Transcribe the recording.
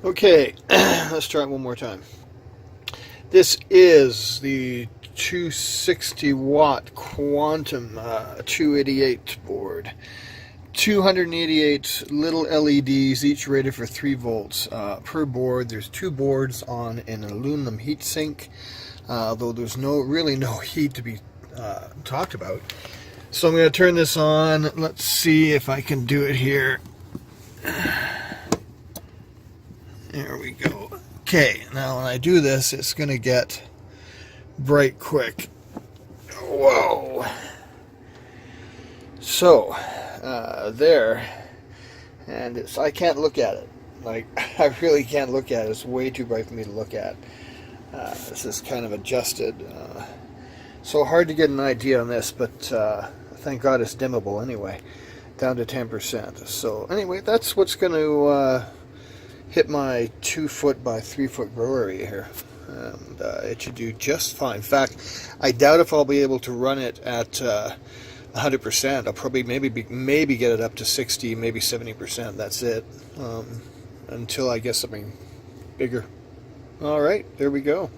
Okay, let's try it one more time. This is the 260 watt Quantum 288 board. 288 little LEDs, each rated for 3 volts per board. There's 2 boards on an aluminum heatsink, though there's really no heat to be talked about. So I'm going to turn this on. Let's see if I can do it here. There we go. Okay, now when I do this, it's going to get bright quick. Whoa! So, there, and I can't look at it. Like, I really can't look at it. It's way too bright for me to look at. This is kind of adjusted. So hard to get an idea on this, but thank God it's dimmable anyway. Down to 10%. So anyway, that's what's going to hit my 2-foot by 3-foot grower area here. And it should do just fine. In fact, I doubt if I'll be able to run it at 100%. I'll probably maybe get it up to 60, maybe 70%. That's it. Until I get something bigger. All right, there we go.